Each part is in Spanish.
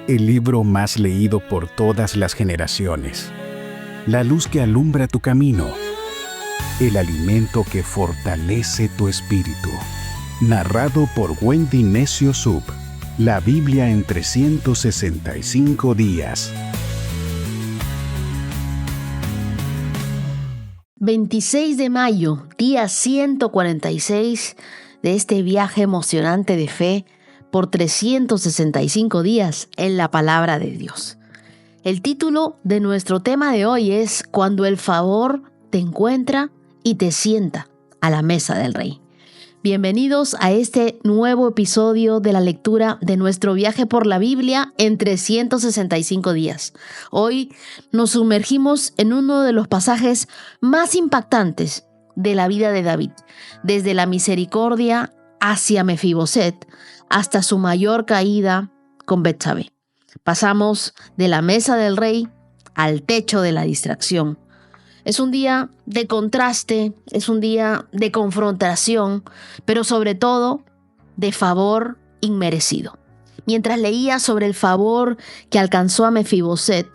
el libro más leído por todas las generaciones, la luz que alumbra tu camino, el alimento que fortalece tu espíritu. Narrado por Wendy Necio Sub, la Biblia en 365 días. 26 de mayo, día 146 de este viaje emocionante de fe por 365 días en la palabra de Dios. El título de nuestro tema de hoy es Cuando el favor te encuentra y te sienta a la mesa del Rey. Bienvenidos a este nuevo episodio de la lectura de nuestro viaje por la Biblia en 365 días. Hoy nos sumergimos en uno de los pasajes más impactantes de la vida de David, desde la misericordia hacia Mefiboset hasta su mayor caída con Betsabé. Pasamos de la mesa del rey al techo de la distracción. Es un día de contraste, es un día de confrontación, pero sobre todo de favor inmerecido. Mientras leía sobre el favor que alcanzó a Mefiboset,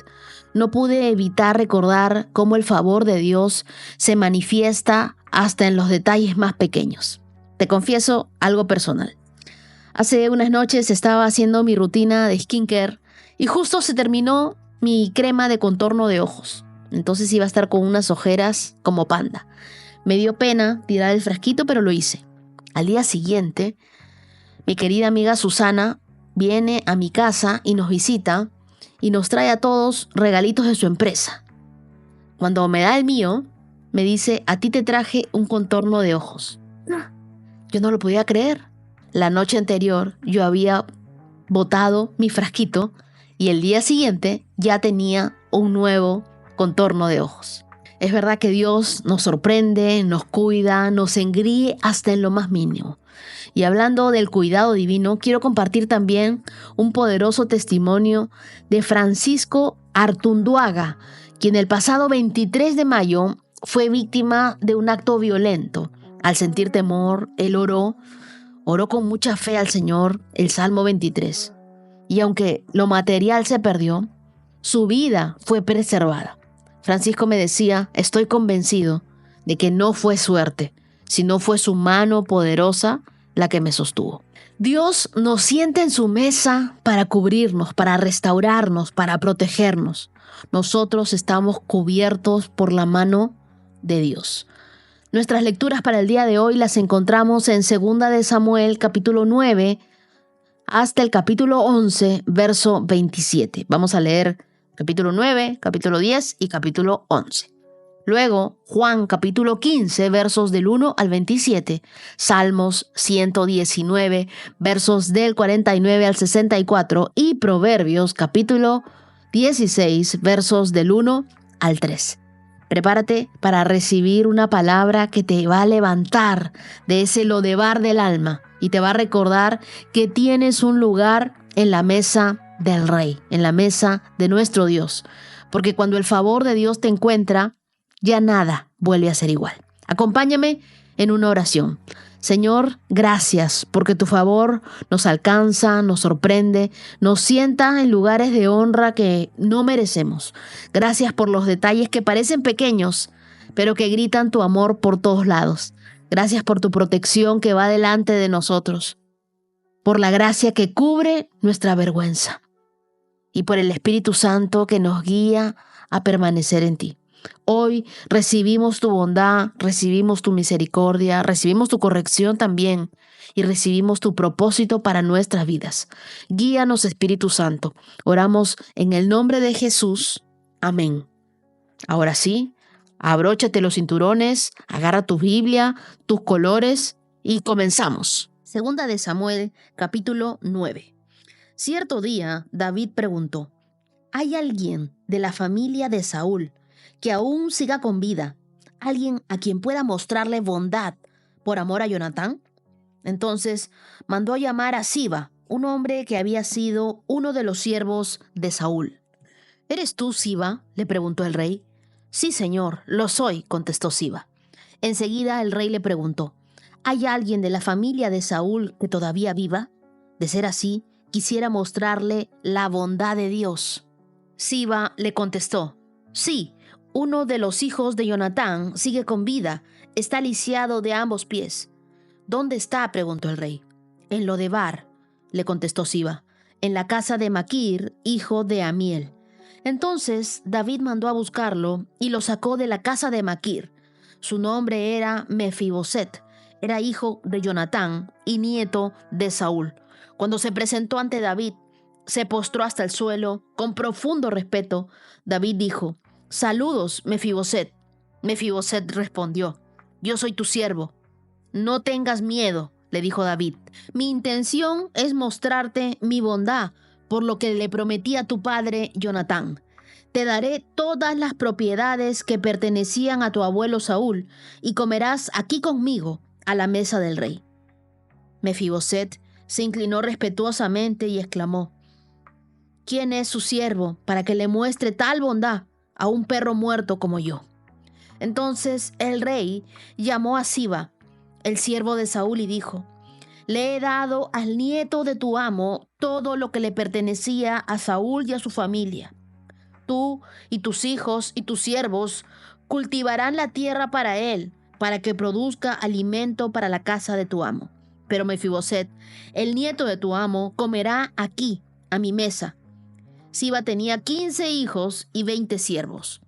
no pude evitar recordar cómo el favor de Dios se manifiesta hasta en los detalles más pequeños. Te confieso algo personal. Hace unas noches estaba haciendo mi rutina de skincare y justo se terminó mi crema de contorno de ojos. Entonces iba a estar con unas ojeras como panda. Me dio pena tirar el frasquito, pero lo hice. Al día siguiente, mi querida amiga Susana viene a mi casa y nos visita y nos trae a todos regalitos de su empresa. Cuando me da el mío, me dice, a ti te traje un contorno de ojos. Yo no lo podía creer. La noche anterior yo había botado mi frasquito y el día siguiente ya tenía un nuevo contorno de ojos. Es verdad que Dios nos sorprende, nos cuida, nos engríe hasta en lo más mínimo. Y hablando del cuidado divino, quiero compartir también un poderoso testimonio de Francisco Artunduaga, quien el pasado 23 de mayo fue víctima de un acto violento. Al sentir temor, él oró con mucha fe al Señor, el Salmo 23. Y aunque lo material se perdió, su vida fue preservada. Francisco me decía, estoy convencido de que no fue suerte, sino fue su mano poderosa la que me sostuvo. Dios nos sienta en su mesa para cubrirnos, para restaurarnos, para protegernos. Nosotros estamos cubiertos por la mano de Dios. Nuestras lecturas para el día de hoy las encontramos en 2 de Samuel, capítulo 9, hasta el capítulo 11, verso 27. Vamos a leer capítulo 9, capítulo 10 y capítulo 11. Luego, Juan, capítulo 15, versos del 1 al 27. Salmos 119, versos del 49 al 64. Y Proverbios, capítulo 16, versos del 1 al 3. Prepárate para recibir una palabra que te va a levantar de ese lodevar del alma y te va a recordar que tienes un lugar en la mesa del Rey, en la mesa de nuestro Dios. Porque cuando el favor de Dios te encuentra, ya nada vuelve a ser igual. Acompáñame en una oración. Señor, gracias porque tu favor nos alcanza, nos sorprende, nos sienta en lugares de honra que no merecemos. Gracias por los detalles que parecen pequeños, pero que gritan tu amor por todos lados. Gracias por tu protección que va delante de nosotros, por la gracia que cubre nuestra vergüenza y por el Espíritu Santo que nos guía a permanecer en ti. Hoy recibimos tu bondad, recibimos tu misericordia, recibimos tu corrección también y recibimos tu propósito para nuestras vidas. Guíanos, Espíritu Santo. Oramos en el nombre de Jesús. Amén. Ahora sí, abróchate los cinturones, agarra tu Biblia, tus colores y comenzamos. 2 de Samuel, capítulo 9. Cierto día, David preguntó, ¿hay alguien de la familia de Saúl que aún siga con vida? ¿Alguien a quien pueda mostrarle bondad por amor a Jonatán? Entonces mandó a llamar a Siba, un hombre que había sido uno de los siervos de Saúl. ¿Eres tú, Siba?, le preguntó el rey. Sí, señor, lo soy, contestó Siba. Enseguida el rey le preguntó, ¿hay alguien de la familia de Saúl que todavía viva? De ser así, quisiera mostrarle la bondad de Dios. Siba le contestó: sí, uno de los hijos de Jonatán sigue con vida, está lisiado de ambos pies. ¿Dónde está?, preguntó el rey. En Lodebar, le contestó Siba, en la casa de Maquir, hijo de Amiel. Entonces David mandó a buscarlo y lo sacó de la casa de Maquir. Su nombre era Mefiboset, era hijo de Jonatán y nieto de Saúl. Cuando se presentó ante David, se postró hasta el suelo con profundo respeto. David dijo: saludos, Mefiboset. Mefiboset respondió: yo soy tu siervo. No tengas miedo, le dijo David. Mi intención es mostrarte mi bondad, por lo que le prometí a tu padre Jonatán. Te daré todas las propiedades que pertenecían a tu abuelo Saúl, y comerás aquí conmigo a la mesa del rey. Mefiboset se inclinó respetuosamente y exclamó: ¿quién es su siervo para que le muestre tal bondad a un perro muerto como yo? Entonces el rey llamó a Siba, el siervo de Saúl, y dijo: le he dado al nieto de tu amo todo lo que le pertenecía a Saúl y a su familia. Tú y tus hijos y tus siervos cultivarán la tierra para él, para que produzca alimento para la casa de tu amo. Pero Mefiboset, el nieto de tu amo, comerá aquí, a mi mesa. Siba tenía 15 hijos y 20 siervos.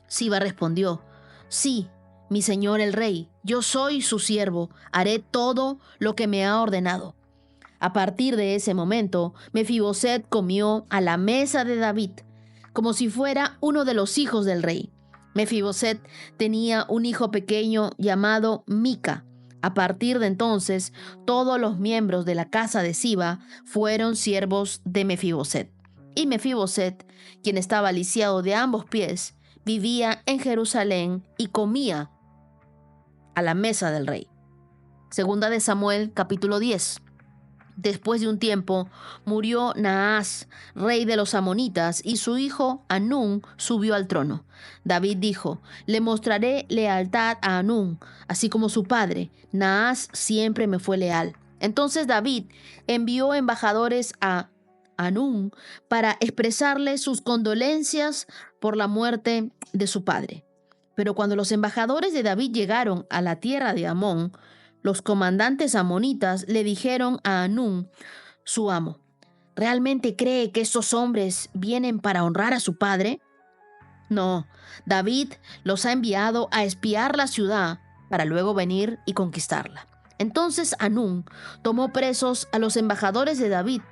Siba respondió: sí, mi señor el rey, yo soy su siervo, haré todo lo que me ha ordenado. A partir de ese momento, Mefiboset comió a la mesa de David, como si fuera uno de los hijos del rey. Mefiboset tenía un hijo pequeño llamado Mica. A partir de entonces, todos los miembros de la casa de Siba fueron siervos de Mefiboset. Y Mefiboset, quien estaba lisiado de ambos pies, vivía en Jerusalén y comía a la mesa del rey. Segunda de Samuel, capítulo 10. Después de un tiempo, murió Naas, rey de los amonitas, y su hijo Hanún subió al trono. David dijo: le mostraré lealtad a Hanún, así como su padre. Naas siempre me fue leal. Entonces David envió embajadores a Hanún para expresarle sus condolencias por la muerte de su padre. Pero cuando los embajadores de David llegaron a la tierra de Amón, los comandantes amonitas le dijeron a Hanún, su amo: ¿realmente cree que estos hombres vienen para honrar a su padre? No, David los ha enviado a espiar la ciudad para luego venir y conquistarla. Entonces Hanún tomó presos a los embajadores de David,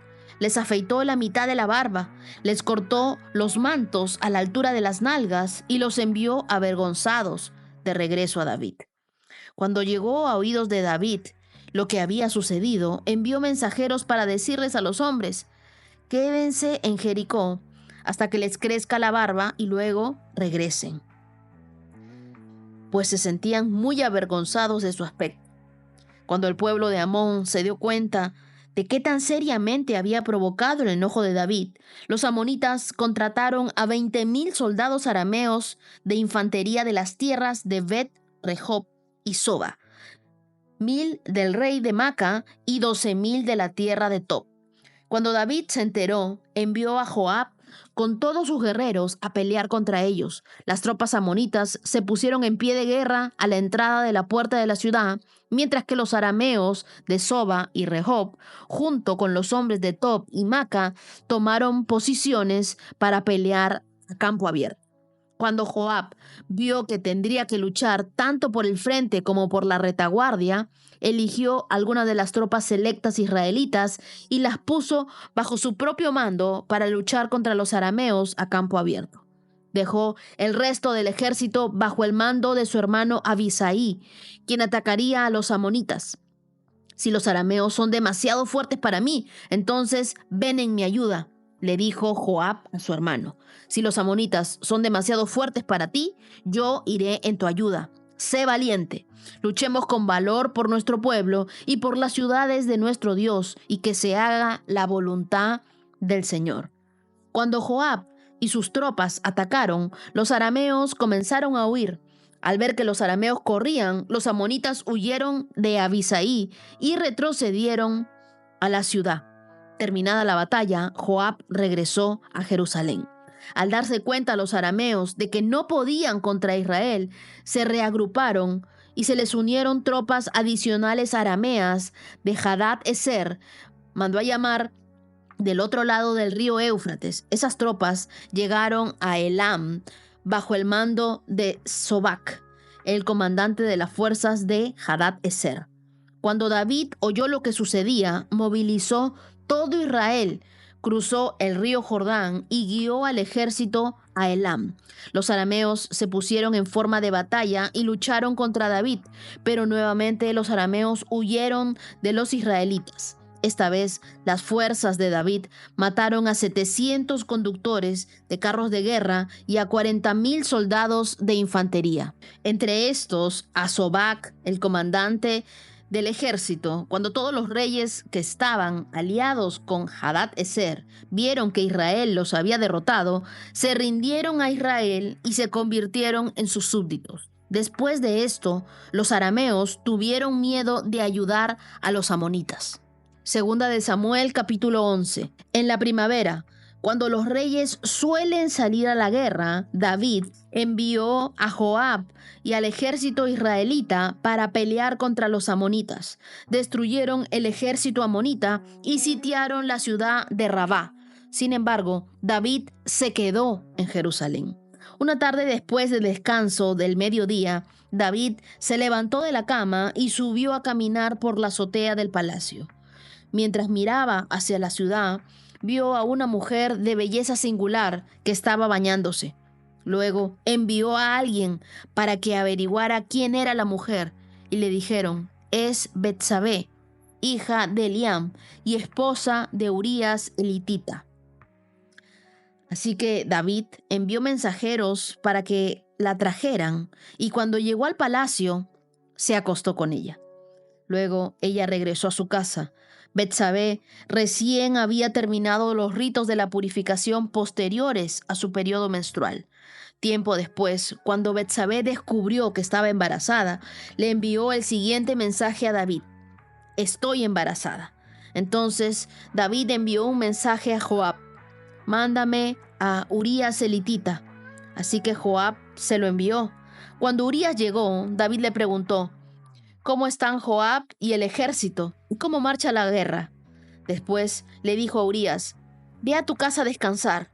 les afeitó la mitad de la barba, les cortó los mantos a la altura de las nalgas y los envió avergonzados de regreso a David. Cuando llegó a oídos de David lo que había sucedido, envió mensajeros para decirles a los hombres: quédense en Jericó hasta que les crezca la barba y luego regresen, pues se sentían muy avergonzados de su aspecto. Cuando el pueblo de Amón se dio cuenta de qué tan seriamente había provocado el enojo de David, los amonitas contrataron a 20,000 soldados arameos de infantería de las tierras de Bet-Rehob y Soba, 1,000 del rey de Maca y 12,000 de la tierra de Tob. Cuando David se enteró, envió a Joab con todos sus guerreros a pelear contra ellos. Las tropas amonitas se pusieron en pie de guerra a la entrada de la puerta de la ciudad, mientras que los arameos de Soba y Rehob, junto con los hombres de Tob y Maca, tomaron posiciones para pelear a campo abierto. Cuando Joab vio que tendría que luchar tanto por el frente como por la retaguardia, eligió algunas de las tropas selectas israelitas y las puso bajo su propio mando para luchar contra los arameos a campo abierto. Dejó el resto del ejército bajo el mando de su hermano Abisai, quien atacaría a los amonitas. Si los arameos son demasiado fuertes para mí, entonces ven en mi ayuda, le dijo Joab a su hermano. Si los amonitas son demasiado fuertes para ti, yo iré en tu ayuda. Sé valiente. Luchemos con valor por nuestro pueblo y por las ciudades de nuestro Dios, y que se haga la voluntad del Señor. Cuando Joab y sus tropas atacaron, los arameos comenzaron a huir. Al ver que los arameos corrían, los amonitas huyeron de Abisai y retrocedieron a la ciudad. Terminada la batalla, Joab regresó a Jerusalén. Al darse cuenta los arameos de que no podían contra Israel, se reagruparon y se les unieron tropas adicionales arameas de Hadad-Ezer. Mandó a llamar del otro lado del río Éufrates. Esas tropas llegaron a Elam bajo el mando de Sobac, el comandante de las fuerzas de Hadad-Ezer. Cuando David oyó lo que sucedía, movilizó todo Israel, cruzó el río Jordán y guió al ejército a Elam. Los arameos se pusieron en forma de batalla y lucharon contra David, pero nuevamente los arameos huyeron de los israelitas. Esta vez, las fuerzas de David mataron a 700 conductores de carros de guerra y a 40,000 soldados de infantería. Entre estos, a Sobac, el comandante del ejército. Cuando todos los reyes que estaban aliados con Hadad-Ezer vieron que Israel los había derrotado, se rindieron a Israel y se convirtieron en sus súbditos. Después de esto, los arameos tuvieron miedo de ayudar a los amonitas. Segunda de Samuel, capítulo 11. En la primavera, cuando los reyes suelen salir a la guerra, David envió a Joab y al ejército israelita para pelear contra los amonitas. Destruyeron el ejército amonita y sitiaron la ciudad de Rabá. Sin embargo, David se quedó en Jerusalén. Una tarde después del descanso del mediodía, David se levantó de la cama y subió a caminar por la azotea del palacio. Mientras miraba hacia la ciudad, vio a una mujer de belleza singular que estaba bañándose. Luego envió a alguien para que averiguara quién era la mujer y le dijeron: es Betsabé, hija de Eliam y esposa de Urías elitita. Así que David envió mensajeros para que la trajeran y cuando llegó al palacio se acostó con ella. Luego ella regresó a su casa. Betsabé recién había terminado los ritos de la purificación posteriores a su periodo menstrual. Tiempo después, cuando Betsabé descubrió que estaba embarazada, le envió el siguiente mensaje a David: estoy embarazada. Entonces David envió un mensaje a Joab: mándame a Urías elitita. Así que Joab se lo envió. Cuando Urías llegó, David le preguntó: ¿cómo están Joab y el ejército? ¿Cómo marcha la guerra? Después le dijo a Urías: ve a tu casa a descansar.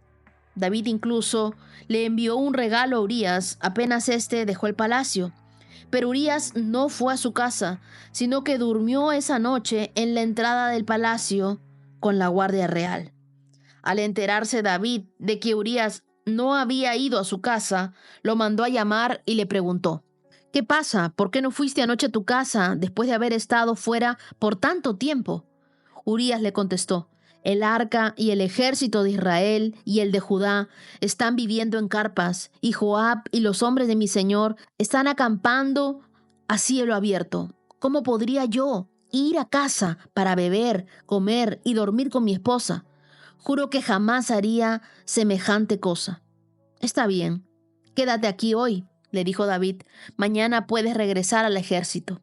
David incluso le envió un regalo a Urías apenas éste dejó el palacio. Pero Urías no fue a su casa, sino que durmió esa noche en la entrada del palacio con la guardia real. Al enterarse David de que Urías no había ido a su casa, lo mandó a llamar y le preguntó: ¿qué pasa? ¿Por qué no fuiste anoche a tu casa después de haber estado fuera por tanto tiempo? Urías le contestó: el arca y el ejército de Israel y el de Judá están viviendo en carpas, y Joab y los hombres de mi señor están acampando a cielo abierto. ¿Cómo podría yo ir a casa para beber, comer y dormir con mi esposa? Juro que jamás haría semejante cosa. Está bien, quédate aquí hoy, le dijo David. Mañana puedes regresar al ejército.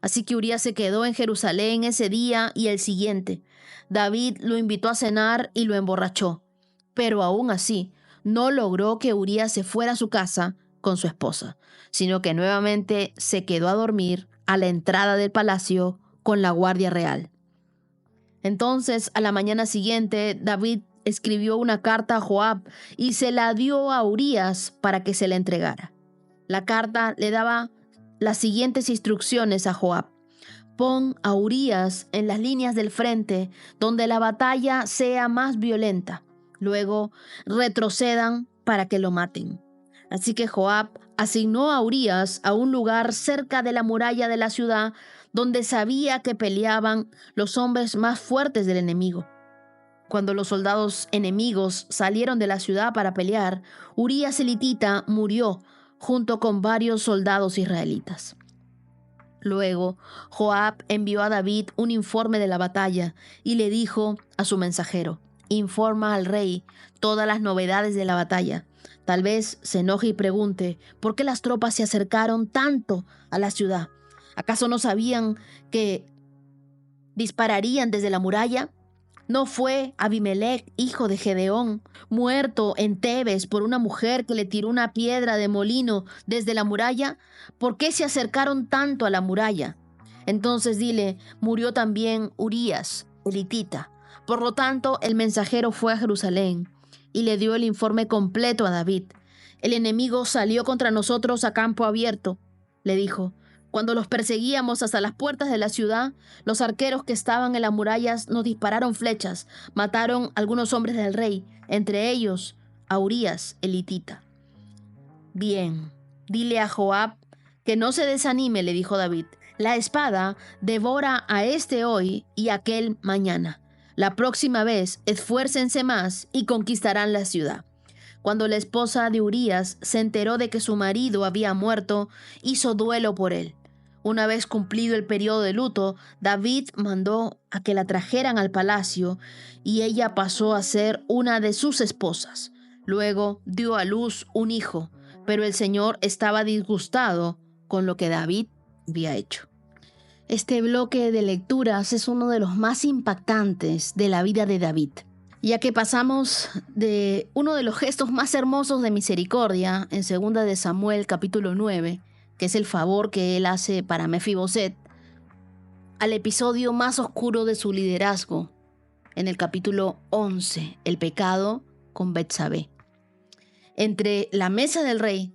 Así que Urías se quedó en Jerusalén ese día y el siguiente. David lo invitó a cenar y lo emborrachó. Pero aún así, no logró que Urías se fuera a su casa con su esposa, sino que nuevamente se quedó a dormir a la entrada del palacio con la guardia real. Entonces, a la mañana siguiente, David escribió una carta a Joab y se la dio a Urías para que se la entregara. La carta le daba las siguientes instrucciones a Joab: pon a Urías en las líneas del frente donde la batalla sea más violenta. Luego retrocedan para que lo maten. Así que Joab asignó a Urías a un lugar cerca de la muralla de la ciudad donde sabía que peleaban los hombres más fuertes del enemigo. Cuando los soldados enemigos salieron de la ciudad para pelear, Urías elitita murió junto con varios soldados israelitas. Luego, Joab envió a David un informe de la batalla y le dijo a su mensajero: informa al rey todas las novedades de la batalla. Tal vez se enoje y pregunte por qué las tropas se acercaron tanto a la ciudad. ¿Acaso no sabían que dispararían desde la muralla? ¿No fue Abimelech, hijo de Gedeón, muerto en Tebes por una mujer que le tiró una piedra de molino desde la muralla? ¿Por qué se acercaron tanto a la muralla? Entonces dile, murió también Urías, el hitita. Por lo tanto, el mensajero fue a Jerusalén y le dio el informe completo a David. El enemigo salió contra nosotros a campo abierto, le dijo. Cuando los perseguíamos hasta las puertas de la ciudad, los arqueros que estaban en las murallas nos dispararon flechas, mataron a algunos hombres del rey, entre ellos a Urías, el hitita. Bien, dile a Joab que no se desanime, le dijo David. La espada devora a este hoy y aquel mañana. La próxima vez esfuércense más y conquistarán la ciudad. Cuando la esposa de Urías se enteró de que su marido había muerto, hizo duelo por él. Una vez cumplido el periodo de luto, David mandó a que la trajeran al palacio y ella pasó a ser una de sus esposas. Luego dio a luz un hijo, pero el Señor estaba disgustado con lo que David había hecho. Este bloque de lecturas es uno de los más impactantes de la vida de David, ya que pasamos de uno de los gestos más hermosos de misericordia en 2 de Samuel capítulo 9, que es el favor que él hace para Mefiboset, al episodio más oscuro de su liderazgo, en el capítulo 11, el pecado con Betsabé. Entre la mesa del rey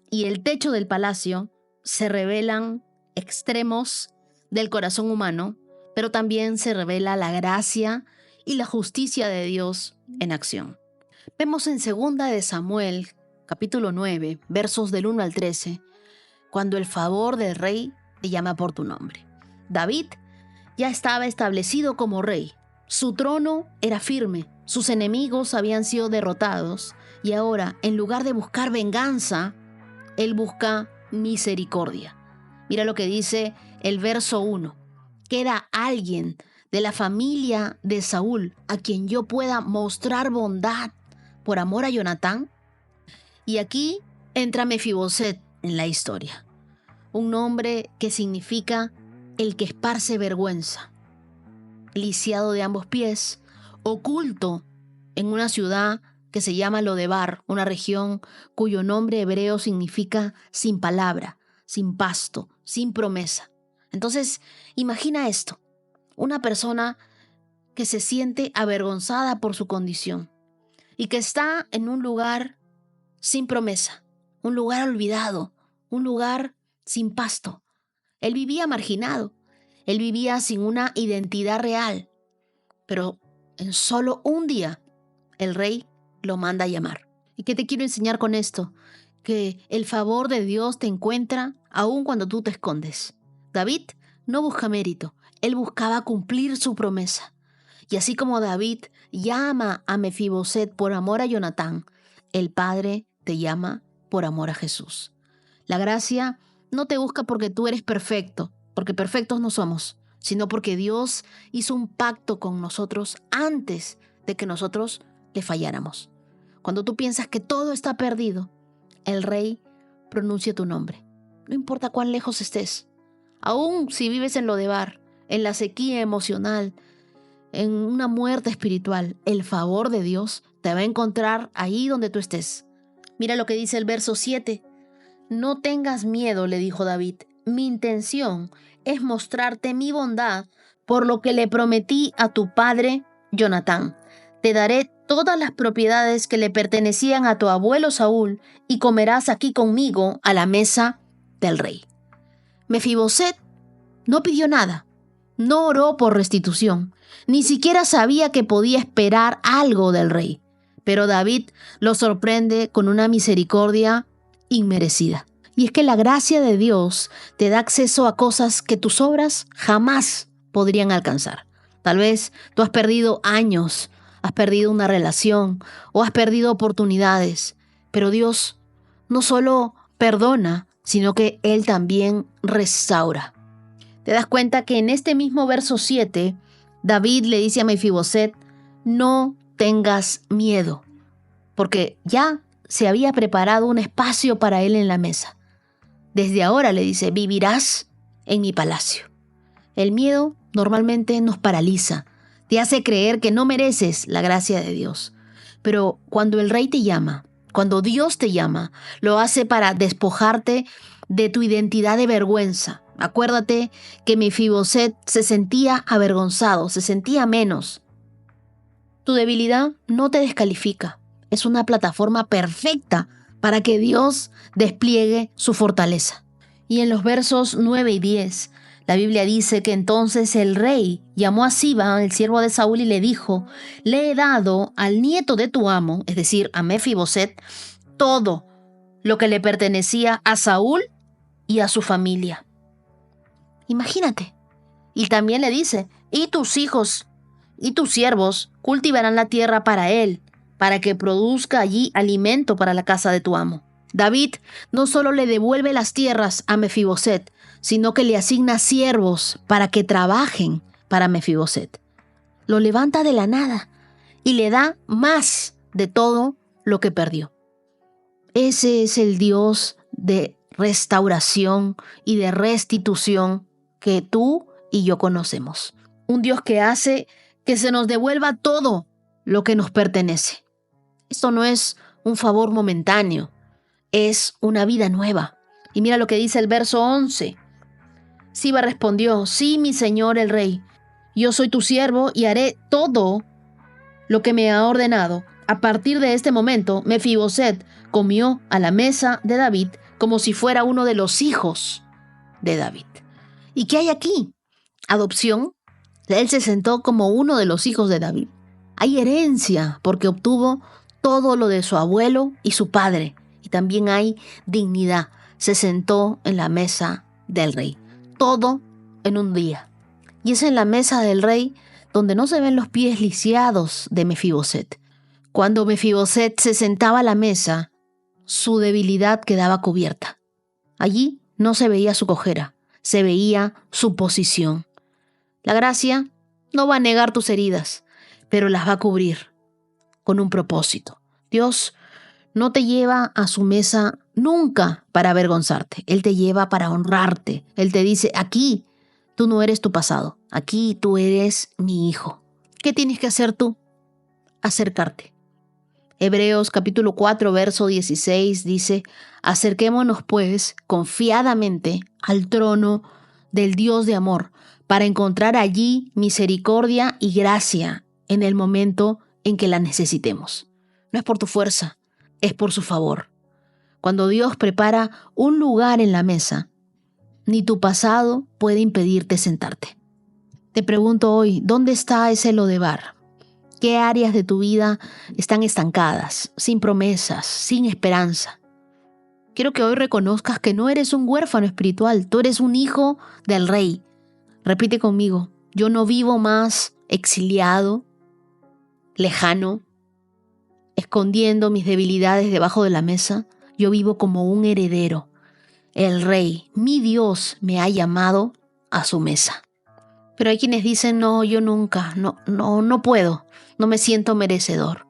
y el techo del palacio se revelan extremos del corazón humano, pero también se revela la gracia y la justicia de Dios en acción. Vemos en 2 de Samuel, capítulo 9, versos del 1 al 13, cuando el favor del rey te llama por tu nombre. David ya estaba establecido como rey. Su trono era firme, sus enemigos habían sido derrotados y ahora, en lugar de buscar venganza, él busca misericordia. Mira lo que dice el verso 1. ¿Queda alguien de la familia de Saúl a quien yo pueda mostrar bondad por amor a Jonatán? Y aquí entra Mefiboset en la historia. Un nombre que significa el que esparce vergüenza. Lisiado de ambos pies, oculto en una ciudad que se llama Lodebar, una región cuyo nombre hebreo significa sin palabra, sin pasto, sin promesa. Entonces, imagina esto, una persona que se siente avergonzada por su condición y que está en un lugar sin promesa, un lugar olvidado, un lugar sin pasto. Él vivía marginado, él vivía sin una identidad real, pero en solo un día el rey lo manda a llamar. ¿Y qué te quiero enseñar con esto? Que el favor de Dios te encuentra aun cuando tú te escondes. David no busca mérito, él buscaba cumplir su promesa. Y así como David llama a Mefiboset por amor a Jonatán, el Padre te llama por amor a Jesús. La gracia no te busca porque tú eres perfecto, porque perfectos no somos, sino porque Dios hizo un pacto con nosotros antes de que nosotros le falláramos. Cuando tú piensas que todo está perdido, el Rey pronuncia tu nombre. No importa cuán lejos estés, aún si vives en Lodebar, en la sequía emocional, en una muerte espiritual, el favor de Dios te va a encontrar ahí donde tú estés. Mira lo que dice el verso 7. No tengas miedo, le dijo David. Mi intención es mostrarte mi bondad por lo que le prometí a tu padre Jonatán. Te daré todas las propiedades que le pertenecían a tu abuelo Saúl y comerás aquí conmigo a la mesa del rey. Mefiboset no pidió nada, no oró por restitución, ni siquiera sabía que podía esperar algo del rey. Pero David lo sorprende con una misericordia inmerecida. Y es que la gracia de Dios te da acceso a cosas que tus obras jamás podrían alcanzar. Tal vez tú has perdido años, has perdido una relación o has perdido oportunidades, pero Dios no solo perdona, sino que Él también restaura. Te das cuenta que en este mismo verso 7, David le dice a Mefiboset, no tengas miedo, porque ya se había preparado un espacio para él en la mesa. Desde ahora le dice, vivirás en mi palacio. El miedo normalmente nos paraliza, te hace creer que no mereces la gracia de Dios. Pero cuando el rey te llama, cuando Dios te llama, lo hace para despojarte de tu identidad de vergüenza. Acuérdate que Mefiboset se sentía avergonzado, se sentía menos. Tu debilidad no te descalifica. Es una plataforma perfecta para que Dios despliegue su fortaleza. Y en los versos 9 y 10, la Biblia dice que entonces el rey llamó a Siba, el siervo de Saúl, y le dijo: le he dado al nieto de tu amo, es decir, a Mefiboset, todo lo que le pertenecía a Saúl y a su familia. Imagínate. Y también le dice: y tus hijos y tus siervos cultivarán la tierra para él, para que produzca allí alimento para la casa de tu amo. David no solo le devuelve las tierras a Mefiboset, sino que le asigna siervos para que trabajen para Mefiboset. Lo levanta de la nada y le da más de todo lo que perdió. Ese es el Dios de restauración y de restitución que tú y yo conocemos. Un Dios que hace que se nos devuelva todo lo que nos pertenece. Esto no es un favor momentáneo, es una vida nueva. Y mira lo que dice el verso 11. Siba respondió: sí, mi señor el rey, yo soy tu siervo y haré todo lo que me ha ordenado. A partir de este momento, Mefiboset comió a la mesa de David como si fuera uno de los hijos de David. ¿Y qué hay aquí? Adopción. Él se sentó como uno de los hijos de David. Hay herencia porque obtuvo todo lo de su abuelo y su padre. Y también hay dignidad. Se sentó en la mesa del rey. Todo en un día. Y es en la mesa del rey donde no se ven los pies lisiados de Mefiboset. Cuando Mefiboset se sentaba a la mesa, su debilidad quedaba cubierta. Allí no se veía su cojera, se veía su posición. La gracia no va a negar tus heridas, pero las va a cubrir con un propósito. Dios no te lleva a su mesa nunca para avergonzarte. Él te lleva para honrarte. Él te dice: aquí tú no eres tu pasado, aquí tú eres mi hijo. ¿Qué tienes que hacer tú? Acercarte. Hebreos capítulo 4, verso 16 dice: acerquémonos pues confiadamente al trono del Dios de amor, para encontrar allí misericordia y gracia en el momento en que la necesitemos. No es por tu fuerza, es por su favor. Cuando Dios prepara un lugar en la mesa, ni tu pasado puede impedirte sentarte. Te pregunto hoy, ¿dónde está ese Lodebar? ¿Qué áreas de tu vida están estancadas, sin promesas, sin esperanza? Quiero que hoy reconozcas que no eres un huérfano espiritual, tú eres un hijo del Rey. Repite conmigo: yo no vivo más exiliado, lejano, escondiendo mis debilidades debajo de la mesa. Yo vivo como un heredero. El Rey, mi Dios, me ha llamado a su mesa. Pero hay quienes dicen: no, yo nunca, no puedo, no me siento merecedor.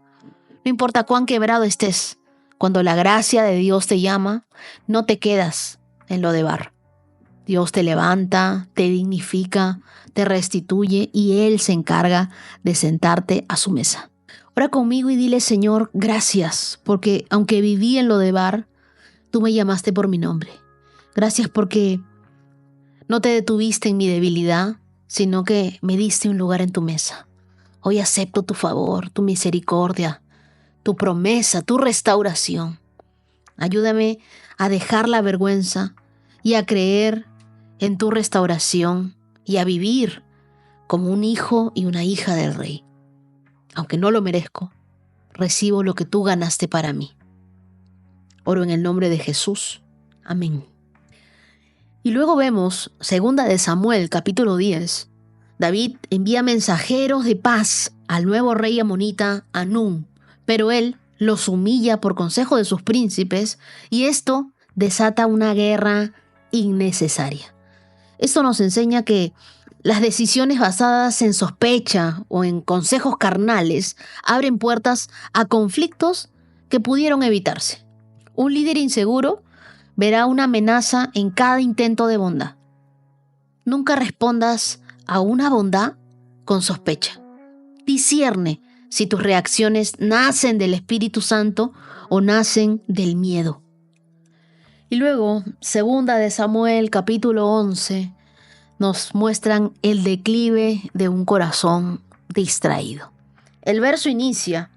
No importa cuán quebrado estés, cuando la gracia de Dios te llama, no te quedas en Lodebar. Dios te levanta, te dignifica, te restituye y Él se encarga de sentarte a su mesa. Ora conmigo y dile: Señor, gracias, porque aunque viví en Lodebar, tú me llamaste por mi nombre. Gracias porque no te detuviste en mi debilidad, sino que me diste un lugar en tu mesa. Hoy acepto tu favor, tu misericordia, tu promesa, tu restauración. Ayúdame a dejar la vergüenza y a creer en tu restauración y a vivir como un hijo y una hija del Rey. Aunque no lo merezco, recibo lo que tú ganaste para mí. Oro en el nombre de Jesús. Amén. Y luego vemos, 2 de Samuel, capítulo 10, David envía mensajeros de paz al nuevo rey amonita Anún, pero él los humilla por consejo de sus príncipes y esto desata una guerra innecesaria. Esto nos enseña que las decisiones basadas en sospecha o en consejos carnales abren puertas a conflictos que pudieron evitarse. Un líder inseguro verá una amenaza en cada intento de bondad. Nunca respondas a una bondad con sospecha. Discierne si tus reacciones nacen del Espíritu Santo o nacen del miedo. Y luego, 2 Samuel capítulo 11, nos muestran el declive de un corazón distraído. El verso inicia: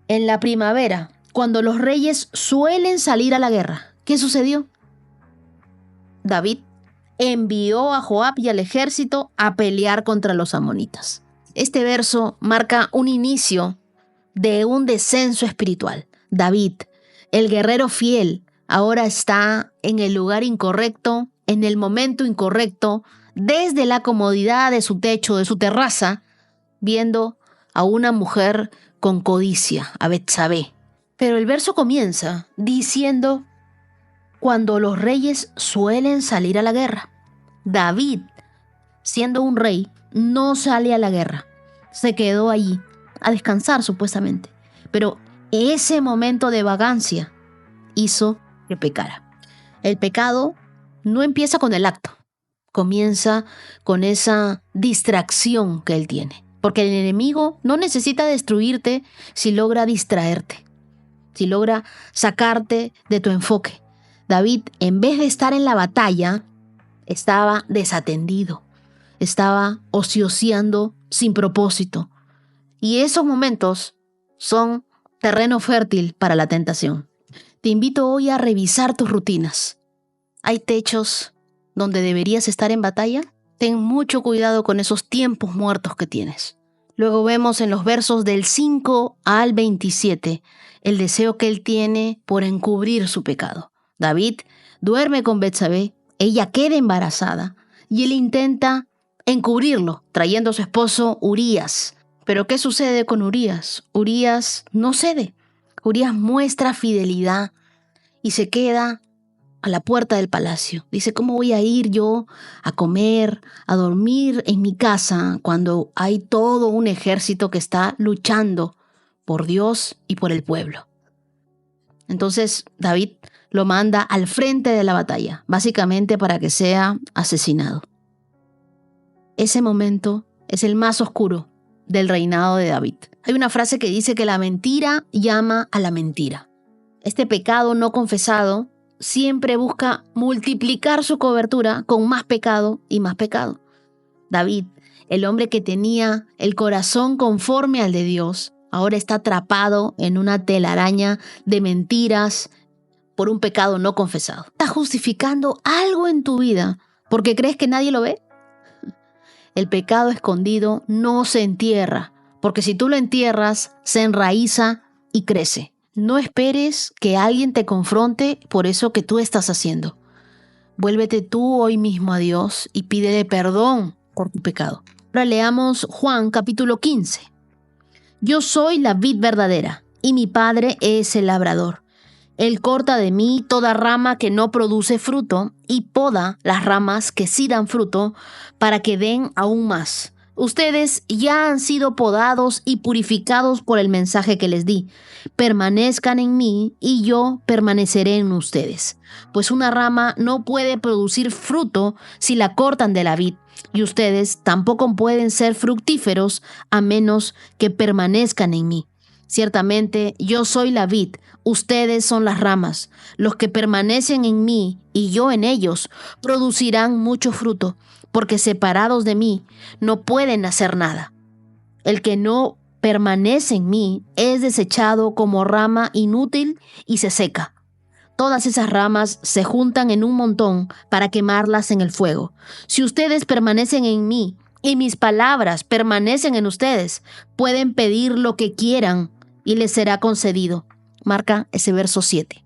en la primavera, cuando los reyes suelen salir a la guerra. ¿Qué sucedió? David envió a Joab y al ejército a pelear contra los amonitas. Este verso marca un inicio de un descenso espiritual. David, el guerrero fiel, ahora está en el lugar incorrecto, en el momento incorrecto, desde la comodidad de su techo, de su terraza, viendo a una mujer con codicia, a Betsabé. Pero el verso comienza diciendo: cuando los reyes suelen salir a la guerra. David, siendo un rey, no sale a la guerra. Se quedó allí a descansar supuestamente. Pero ese momento de vagancia hizo que pecara. El pecado no empieza con el acto, comienza con esa distracción que él tiene. Porque el enemigo no necesita destruirte si logra distraerte, si logra sacarte de tu enfoque. David, en vez de estar en la batalla, estaba desatendido, estaba ocioseando sin propósito. Y esos momentos son terreno fértil para la tentación. Te invito hoy a revisar tus rutinas. ¿Hay techos donde deberías estar en batalla? Ten mucho cuidado con esos tiempos muertos que tienes. Luego vemos en los versos del 5 al 27 el deseo que él tiene por encubrir su pecado. David duerme con Betsabé, ella queda embarazada y él intenta encubrirlo, trayendo a su esposo Urías. Pero ¿qué sucede con Urías? Urías no cede. Urías muestra fidelidad y se queda a la puerta del palacio. Dice: ¿cómo voy a ir yo a comer, a dormir en mi casa cuando hay todo un ejército que está luchando por Dios y por el pueblo? Entonces David lo manda al frente de la batalla, básicamente para que sea asesinado. Ese momento es el más oscuro del reinado de David. Hay una frase que dice que la mentira llama a la mentira. Este pecado no confesado siempre busca multiplicar su cobertura con más pecado y más pecado. David, el hombre que tenía el corazón conforme al de Dios, ahora está atrapado en una telaraña de mentiras por un pecado no confesado. ¿Estás justificando algo en tu vida porque crees que nadie lo ve? El pecado escondido no se entierra, porque si tú lo entierras, se enraiza y crece. No esperes que alguien te confronte por eso que tú estás haciendo. Vuélvete tú hoy mismo a Dios y pídele perdón por tu pecado. Ahora leamos Juan capítulo 15. Yo soy la vid verdadera y mi Padre es el labrador. Él corta de mí toda rama que no produce fruto y poda las ramas que sí dan fruto para que den aún más. Ustedes ya han sido podados y purificados por el mensaje que les di. Permanezcan en mí y yo permaneceré en ustedes. Pues una rama no puede producir fruto si la cortan de la vid, y ustedes tampoco pueden ser fructíferos a menos que permanezcan en mí. Ciertamente yo soy la vid, ustedes son las ramas. Los que permanecen en mí y yo en ellos producirán mucho fruto, porque separados de mí no pueden hacer nada. El que no permanece en mí es desechado como rama inútil y se seca. Todas esas ramas se juntan en un montón para quemarlas en el fuego. Si ustedes permanecen en mí y mis palabras permanecen en ustedes, pueden pedir lo que quieran y les será concedido. Marca ese verso 7.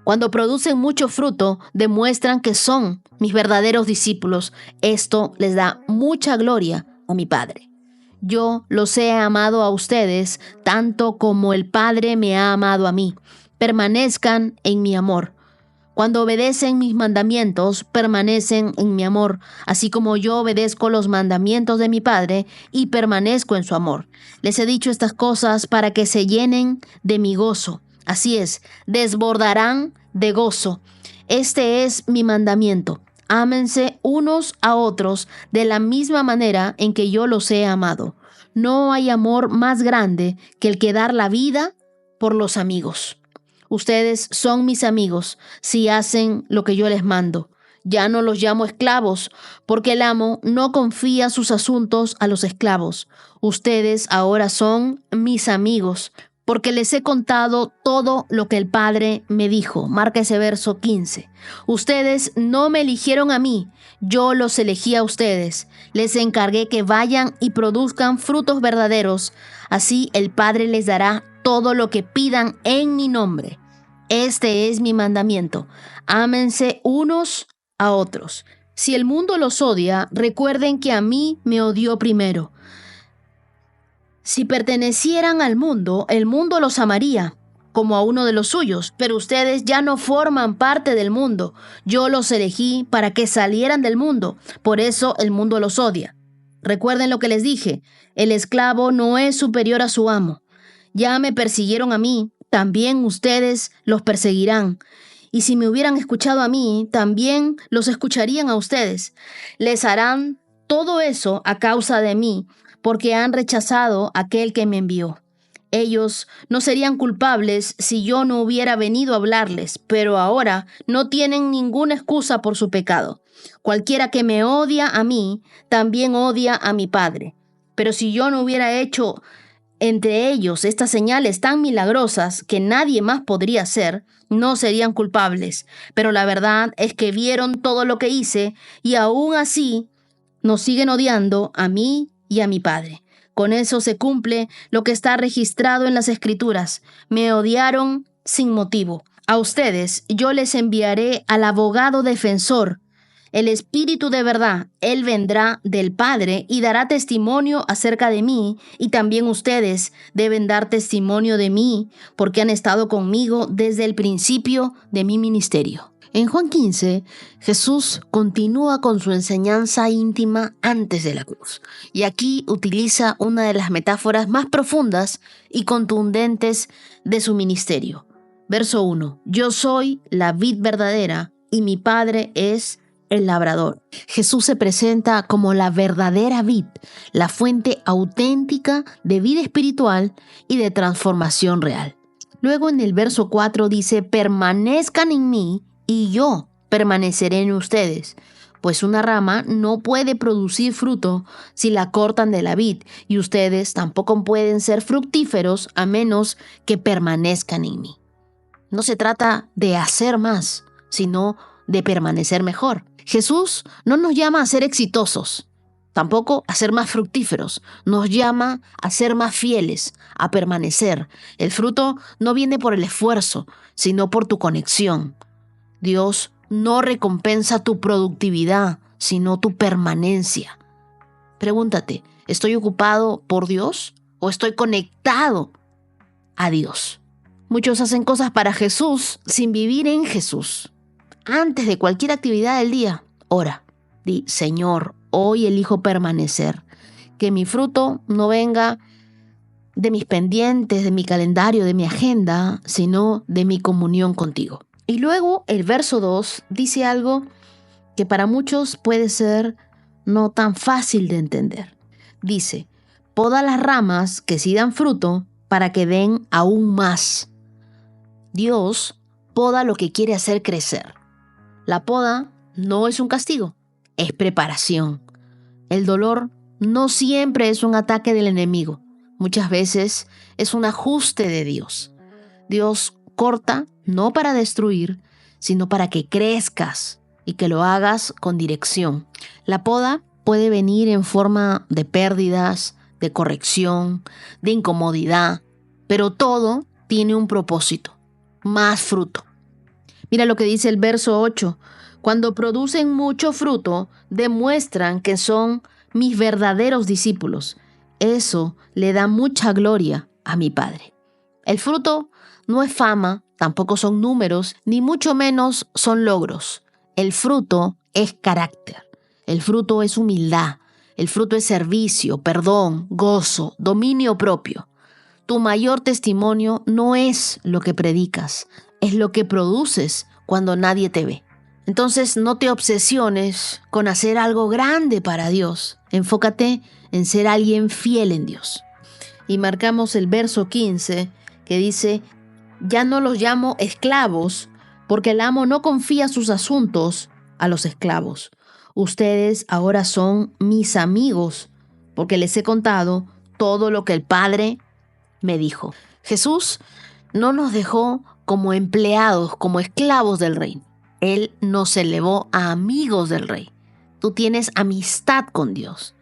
Cuando producen mucho fruto, demuestran que son mis verdaderos discípulos. Esto les da mucha gloria a mi Padre. Yo los he amado a ustedes tanto como el Padre me ha amado a mí. Permanezcan en mi amor. Cuando obedecen mis mandamientos, permanecen en mi amor, así como yo obedezco los mandamientos de mi Padre y permanezco en su amor. Les he dicho estas cosas para que se llenen de mi gozo. Así es, desbordarán de gozo. Este es mi mandamiento: ámense unos a otros de la misma manera en que yo los he amado. No hay amor más grande que el que dar la vida por los amigos. Ustedes son mis amigos si hacen lo que yo les mando. Ya no los llamo esclavos, porque el amo no confía sus asuntos a los esclavos. Ustedes ahora son mis amigos, porque les he contado todo lo que el Padre me dijo. Marca ese verso 15. Ustedes no me eligieron a mí, yo los elegí a ustedes. Les encargué que vayan y produzcan frutos verdaderos. Así el Padre les dará todo lo que pidan en mi nombre. Este es mi mandamiento. Ámense unos a otros. Si el mundo los odia, recuerden que a mí me odió primero. Si pertenecieran al mundo, el mundo los amaría como a uno de los suyos, pero ustedes ya no forman parte del mundo. Yo los elegí para que salieran del mundo, por eso el mundo los odia. Recuerden lo que les dije, el esclavo no es superior a su amo. Ya me persiguieron a mí, también ustedes los perseguirán. Y si me hubieran escuchado a mí, también los escucharían a ustedes. Les harán todo eso a causa de mí, porque han rechazado a aquel que me envió. Ellos no serían culpables si yo no hubiera venido a hablarles, pero ahora no tienen ninguna excusa por su pecado. Cualquiera que me odia a mí, también odia a mi Padre. Pero si yo no hubiera hecho entre ellos estas señales tan milagrosas que nadie más podría hacer, no serían culpables. Pero la verdad es que vieron todo lo que hice y aún así nos siguen odiando a mí y a mi Padre. Con eso se cumple lo que está registrado en las Escrituras. Me odiaron sin motivo. A ustedes yo les enviaré al abogado defensor, el Espíritu de verdad. Él vendrá del Padre y dará testimonio acerca de mí, y también ustedes deben dar testimonio de mí, porque han estado conmigo desde el principio de mi ministerio. En Juan 15, Jesús continúa con su enseñanza íntima antes de la cruz. Y aquí utiliza una de las metáforas más profundas y contundentes de su ministerio. Verso 1. Yo soy la vid verdadera y mi Padre es el labrador. Jesús se presenta como la verdadera vid, la fuente auténtica de vida espiritual y de transformación real. Luego en el verso 4 dice, permanezcan en mí y yo permaneceré en ustedes, pues una rama no puede producir fruto si la cortan de la vid, y ustedes tampoco pueden ser fructíferos a menos que permanezcan en mí. No se trata de hacer más, sino de permanecer mejor. Jesús no nos llama a ser exitosos, tampoco a ser más fructíferos. Nos llama a ser más fieles, a permanecer. El fruto no viene por el esfuerzo, sino por tu conexión. Dios no recompensa tu productividad, sino tu permanencia. Pregúntate, ¿estoy ocupado por Dios o estoy conectado a Dios? Muchos hacen cosas para Jesús sin vivir en Jesús. Antes de cualquier actividad del día, ora. Di, Señor, hoy elijo permanecer. Que mi fruto no venga de mis pendientes, de mi calendario, de mi agenda, sino de mi comunión contigo. Y luego el verso 2 dice algo que para muchos puede ser no tan fácil de entender. Dice, poda las ramas que sí dan fruto para que den aún más. Dios poda lo que quiere hacer crecer. La poda no es un castigo, es preparación. El dolor no siempre es un ataque del enemigo. Muchas veces es un ajuste de Dios. Dios corta no para destruir, sino para que crezcas y que lo hagas con dirección. La poda puede venir en forma de pérdidas, de corrección, de incomodidad, pero todo tiene un propósito, más fruto. Mira lo que dice el verso 8. Cuando producen mucho fruto, demuestran que son mis verdaderos discípulos. Eso le da mucha gloria a mi Padre. El fruto no es fama, tampoco son números, ni mucho menos son logros. El fruto es carácter. El fruto es humildad. El fruto es servicio, perdón, gozo, dominio propio. Tu mayor testimonio no es lo que predicas, es lo que produces cuando nadie te ve. Entonces no te obsesiones con hacer algo grande para Dios. Enfócate en ser alguien fiel en Dios. Y marcamos el verso 15 que dice: ya no los llamo esclavos, porque el amo no confía sus asuntos a los esclavos. Ustedes ahora son mis amigos, porque les he contado todo lo que el Padre me dijo. Jesús no nos dejó como empleados, como esclavos del rey. Él nos elevó a amigos del rey. Tú tienes amistad con Dios.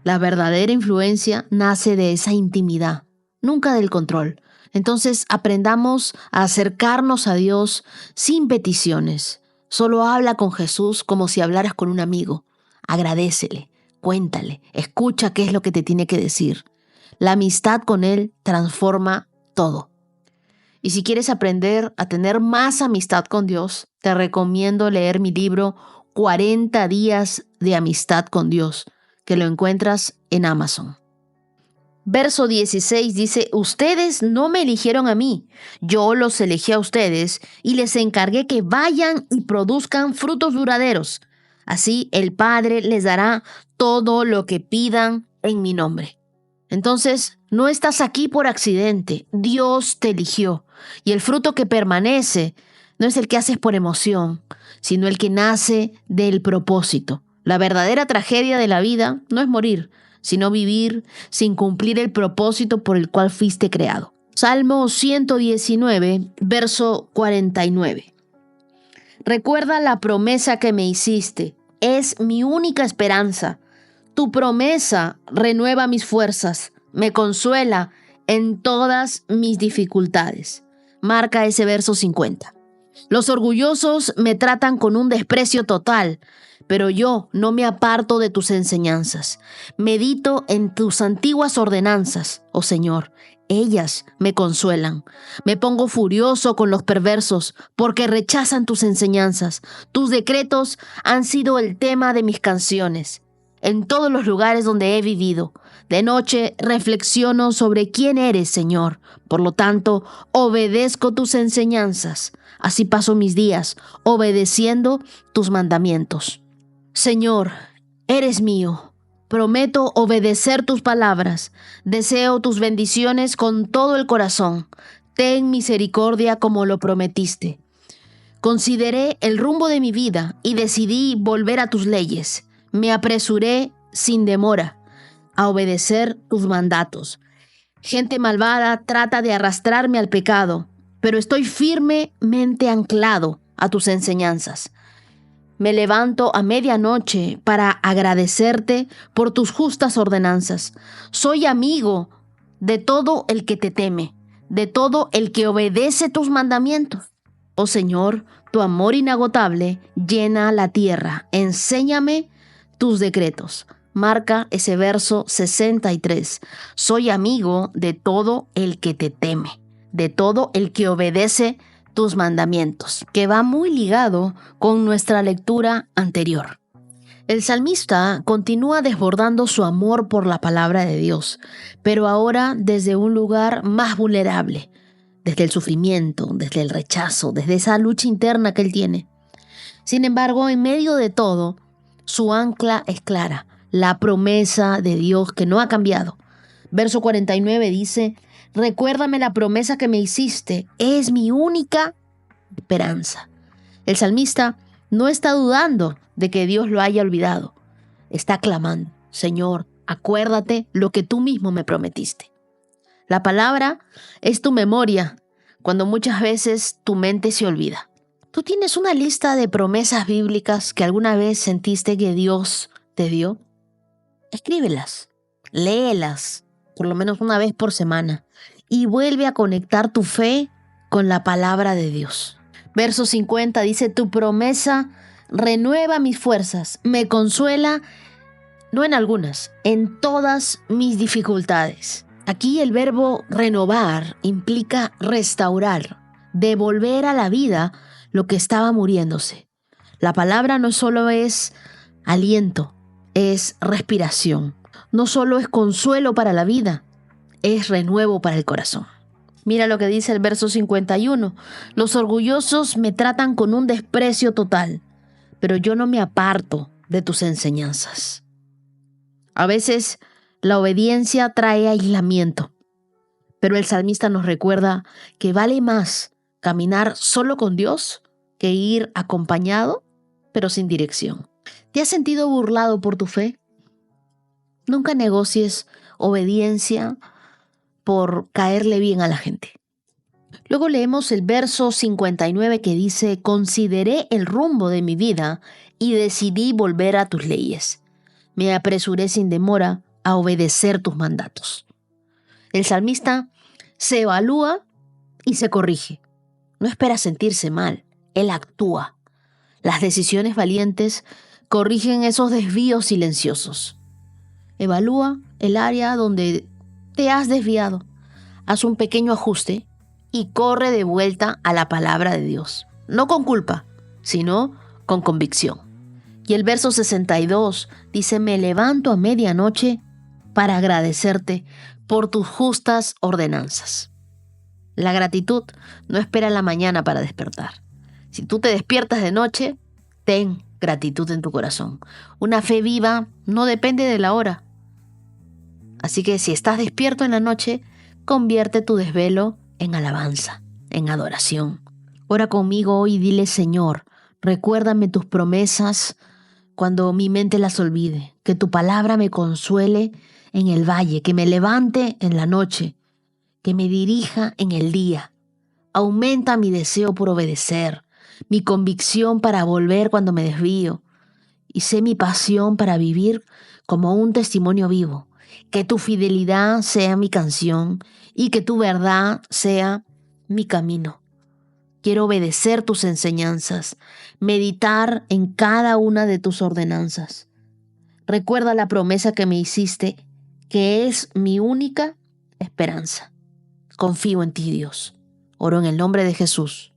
La verdadera influencia nace de esa intimidad, nunca del control. Entonces aprendamos a acercarnos a Dios sin peticiones. Solo habla con Jesús como si hablaras con un amigo. Agradécele, cuéntale, escucha qué es lo que te tiene que decir. La amistad con Él transforma todo. Y si quieres aprender a tener más amistad con Dios, te recomiendo leer mi libro 40 días de amistad con Dios, que lo encuentras en Amazon. Verso 16 dice: ustedes no me eligieron a mí, yo los elegí a ustedes y les encargué que vayan y produzcan frutos duraderos. Así el Padre les dará todo lo que pidan en mi nombre. Entonces, no estás aquí por accidente. Dios te eligió. Y el fruto que permanece no es el que haces por emoción, sino el que nace del propósito. La verdadera tragedia de la vida no es morir, sino vivir sin cumplir el propósito por el cual fuiste creado. Salmo 119, verso 49. Recuerda la promesa que me hiciste. Es mi única esperanza. Tu promesa renueva mis fuerzas, me consuela en todas mis dificultades. Marca ese verso 50. Los orgullosos me tratan con un desprecio total, pero yo no me aparto de tus enseñanzas. Medito en tus antiguas ordenanzas, oh Señor. Ellas me consuelan. Me pongo furioso con los perversos porque rechazan tus enseñanzas. Tus decretos han sido el tema de mis canciones. En todos los lugares donde he vivido, de noche reflexiono sobre quién eres, Señor. Por lo tanto, obedezco tus enseñanzas. Así paso mis días, obedeciendo tus mandamientos. Señor, eres mío. Prometo obedecer tus palabras. Deseo tus bendiciones con todo el corazón. Ten misericordia como lo prometiste. Consideré el rumbo de mi vida y decidí volver a tus leyes. Me apresuré sin demora a obedecer tus mandatos. Gente malvada trata de arrastrarme al pecado, pero estoy firmemente anclado a tus enseñanzas. Me levanto a medianoche para agradecerte por tus justas ordenanzas. Soy amigo de todo el que te teme, de todo el que obedece tus mandamientos. Oh Señor, tu amor inagotable llena la tierra. Enséñame tus decretos. Marca ese verso 63. Soy amigo de todo el que te teme, de todo el que obedece tus mandamientos, que va muy ligado con nuestra lectura anterior. El salmista continúa desbordando su amor por la palabra de Dios, pero ahora desde un lugar más vulnerable, desde el sufrimiento, desde el rechazo, desde esa lucha interna que él tiene. Sin embargo, en medio de todo, su ancla es clara, la promesa de Dios que no ha cambiado. Verso 49 dice: recuérdame la promesa que me hiciste, es mi única esperanza. El salmista no está dudando de que Dios lo haya olvidado. Está clamando: Señor, acuérdate lo que tú mismo me prometiste. La palabra es tu memoria cuando muchas veces tu mente se olvida. ¿Tú tienes una lista de promesas bíblicas que alguna vez sentiste que Dios te dio? Escríbelas, léelas, por lo menos una vez por semana, y vuelve a conectar tu fe con la palabra de Dios. Verso 50 dice: tu promesa renueva mis fuerzas, me consuela, no en algunas, en todas mis dificultades. Aquí el verbo renovar implica restaurar, devolver a la vida lo que estaba muriéndose. La palabra no solo es aliento, es respiración. No solo es consuelo para la vida, es renuevo para el corazón. Mira lo que dice el verso 51. Los orgullosos me tratan con un desprecio total, pero yo no me aparto de tus enseñanzas. A veces la obediencia trae aislamiento, pero el salmista nos recuerda que vale más caminar solo con Dios que ir acompañado, pero sin dirección. ¿Te has sentido burlado por tu fe? Nunca negocies obediencia por caerle bien a la gente. Luego leemos el verso 59 que dice: consideré el rumbo de mi vida y decidí volver a tus leyes. Me apresuré sin demora a obedecer tus mandatos. El salmista se evalúa y se corrige. No espera sentirse mal, él actúa. Las decisiones valientes corrigen esos desvíos silenciosos. Evalúa el área donde te has desviado. Haz un pequeño ajuste y corre de vuelta a la palabra de Dios. No con culpa, sino con convicción. Y el verso 62 dice: me levanto a medianoche para agradecerte por tus justas ordenanzas. La gratitud no espera la mañana para despertar. Si tú te despiertas de noche, ten gratitud en tu corazón. Una fe viva no depende de la hora. Así que si estás despierto en la noche, convierte tu desvelo en alabanza, en adoración. Ora conmigo hoy y dile: Señor, recuérdame tus promesas cuando mi mente las olvide. Que tu palabra me consuele en el valle, que me levante en la noche, que me dirija en el día. Aumenta mi deseo por obedecer, mi convicción para volver cuando me desvío, y sé mi pasión para vivir como un testimonio vivo. Que tu fidelidad sea mi canción y que tu verdad sea mi camino. Quiero obedecer tus enseñanzas, meditar en cada una de tus ordenanzas. Recuerda la promesa que me hiciste, que es mi única esperanza. Confío en ti, Dios. Oro en el nombre de Jesús.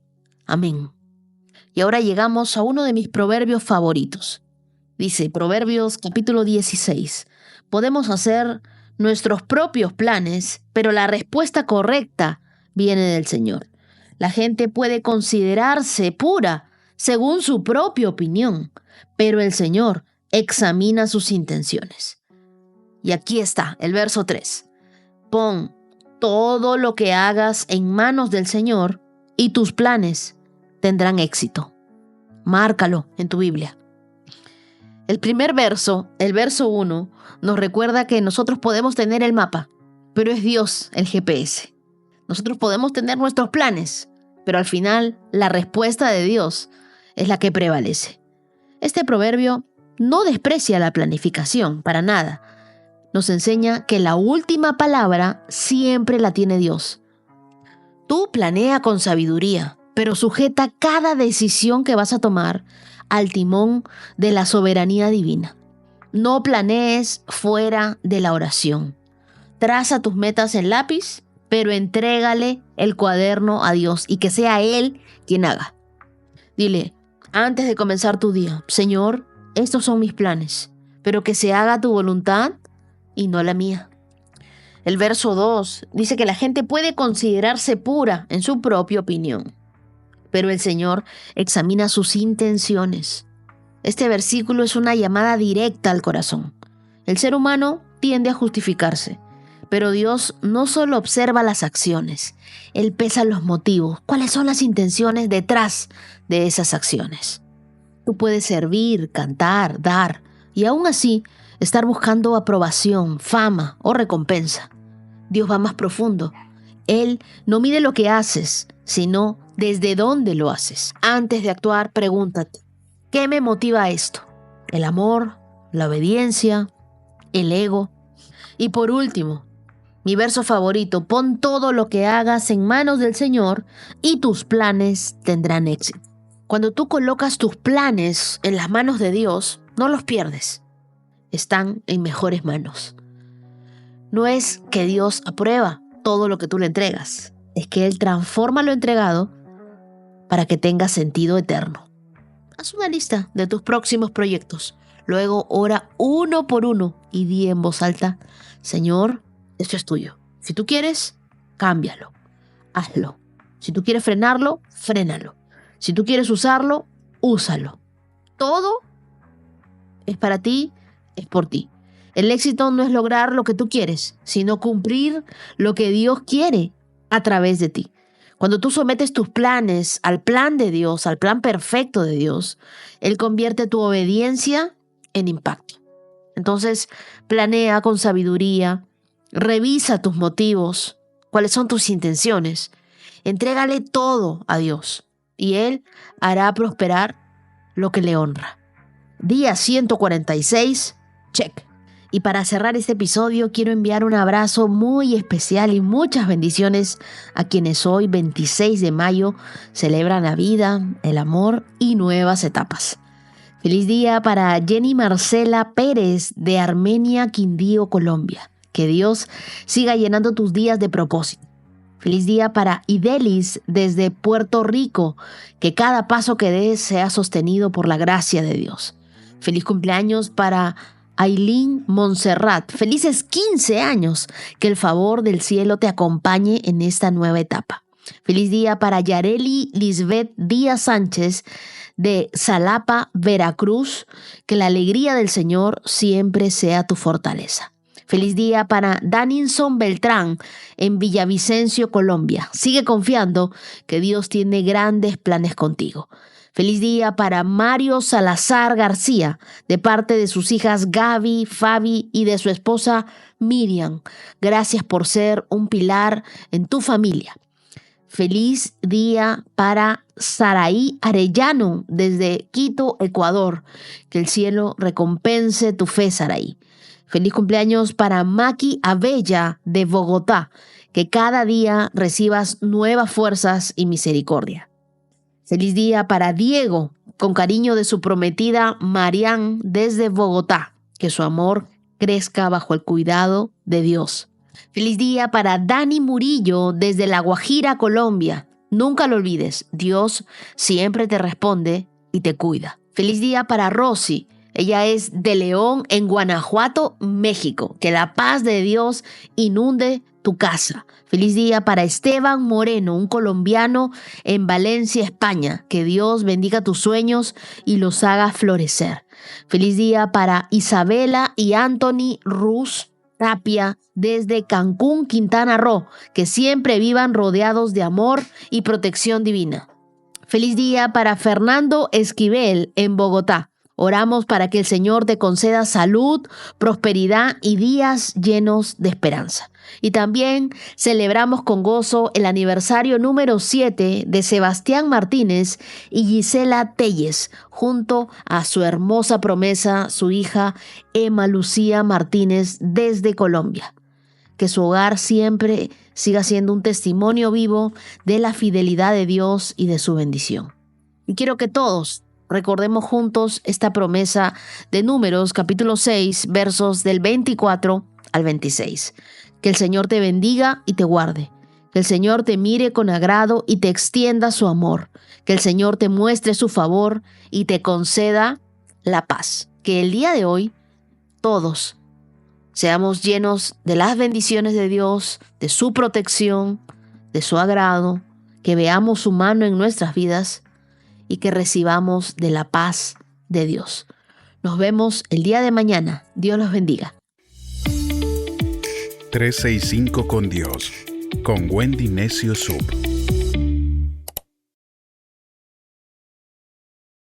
Amén. Y ahora llegamos a uno de mis proverbios favoritos. Dice Proverbios capítulo 16. Podemos hacer nuestros propios planes, pero la respuesta correcta viene del Señor. La gente puede considerarse pura según su propia opinión, pero el Señor examina sus intenciones. Y aquí está el verso 3. Pon todo lo que hagas en manos del Señor y tus planes tendrán éxito. Márcalo en tu Biblia. El primer verso, el verso 1, nos recuerda que nosotros podemos tener el mapa, pero es Dios el GPS. Nosotros podemos tener nuestros planes, pero al final la respuesta de Dios es la que prevalece. Este proverbio no desprecia la planificación, para nada. Nos enseña que la última palabra siempre la tiene Dios. Tú planea con sabiduría, pero sujeta cada decisión que vas a tomar al timón de la soberanía divina. No planees fuera de la oración. Traza tus metas en lápiz, pero entrégale el cuaderno a Dios y que sea Él quien haga. Dile, antes de comenzar tu día: Señor, estos son mis planes, pero que se haga tu voluntad y no la mía. El verso 2 dice que la gente puede considerarse pura en su propia opinión, pero el Señor examina sus intenciones. Este versículo es una llamada directa al corazón. El ser humano tiende a justificarse, pero Dios no solo observa las acciones, Él pesa los motivos. ¿Cuáles son las intenciones detrás de esas acciones? Tú puedes servir, cantar, dar, y aún así estar buscando aprobación, fama o recompensa. Dios va más profundo. Él no mide lo que haces, sino desde dónde lo haces. Antes de actuar, pregúntate: ¿qué me motiva a esto? ¿El amor? ¿La obediencia? ¿El ego? Y por último, mi verso favorito: pon todo lo que hagas en manos del Señor y tus planes tendrán éxito. Cuando tú colocas tus planes en las manos de Dios, no los pierdes. Están en mejores manos. No es que Dios aprueba todo lo que tú le entregas, es que Él transforma lo entregado para que tenga sentido eterno. Haz una lista de tus próximos proyectos. Luego ora uno por uno y di en voz alta: Señor, esto es tuyo. Si tú quieres, cámbialo, hazlo. Si tú quieres frenarlo, frénalo. Si tú quieres usarlo, úsalo. Todo es para ti, es por ti. El éxito no es lograr lo que tú quieres, sino cumplir lo que Dios quiere a través de ti. Cuando tú sometes tus planes al plan de Dios, al plan perfecto de Dios, Él convierte tu obediencia en impacto. Entonces, planea con sabiduría, revisa tus motivos, cuáles son tus intenciones. Entrégale todo a Dios y Él hará prosperar lo que le honra. Día 146, check. Y para cerrar este episodio, quiero enviar un abrazo muy especial y muchas bendiciones a quienes hoy, 26 de mayo, celebran la vida, el amor y nuevas etapas. Feliz día para Jenny Marcela Pérez de Armenia, Quindío, Colombia. Que Dios siga llenando tus días de propósito. Feliz día para Idelis desde Puerto Rico. Que cada paso que des sea sostenido por la gracia de Dios. Feliz cumpleaños para Aileen Montserrat. Felices 15 años. Que el favor del cielo te acompañe en esta nueva etapa. Feliz día para Yareli Lisbeth Díaz Sánchez de Xalapa, Veracruz. Que la alegría del Señor siempre sea tu fortaleza. Feliz día para Daninson Beltrán en Villavicencio, Colombia. Sigue confiando que Dios tiene grandes planes contigo. Feliz día para Mario Salazar García, de parte de sus hijas Gaby, Fabi y de su esposa Miriam. Gracias por ser un pilar en tu familia. Feliz día para Saraí Arellano desde Quito, Ecuador. Que el cielo recompense tu fe, Saraí. Feliz cumpleaños para Maki Abella de Bogotá. Que cada día recibas nuevas fuerzas y misericordia. Feliz día para Diego, con cariño de su prometida Marian desde Bogotá. Que su amor crezca bajo el cuidado de Dios. Feliz día para Dani Murillo desde La Guajira, Colombia. Nunca lo olvides, Dios siempre te responde y te cuida. Feliz día para Rosy. Ella es de León, en Guanajuato, México. Que la paz de Dios inunde tu casa. Feliz día para Esteban Moreno, un colombiano en Valencia, España. Que Dios bendiga tus sueños y los haga florecer. Feliz día para Isabela y Anthony Ruz Tapia desde Cancún, Quintana Roo. Que siempre vivan rodeados de amor y protección divina. Feliz día para Fernando Esquivel en Bogotá. Oramos para que el Señor te conceda salud, prosperidad y días llenos de esperanza. Y también celebramos con gozo el aniversario número 7 de Sebastián Martínez y Gisela Telles, junto a su hermosa promesa, su hija Emma Lucía Martínez desde Colombia. Que su hogar siempre siga siendo un testimonio vivo de la fidelidad de Dios y de su bendición. Y quiero que todos recordemos juntos esta promesa de Números, capítulo 6, versos del 24 al 26. Que el Señor te bendiga y te guarde. Que el Señor te mire con agrado y te extienda su amor. Que el Señor te muestre su favor y te conceda la paz. Que el día de hoy todos seamos llenos de las bendiciones de Dios, de su protección, de su agrado. Que veamos su mano en nuestras vidas y que recibamos de la paz de Dios. Nos vemos el día de mañana. Dios los bendiga. 365 con Dios, con Wendy Necio Sub.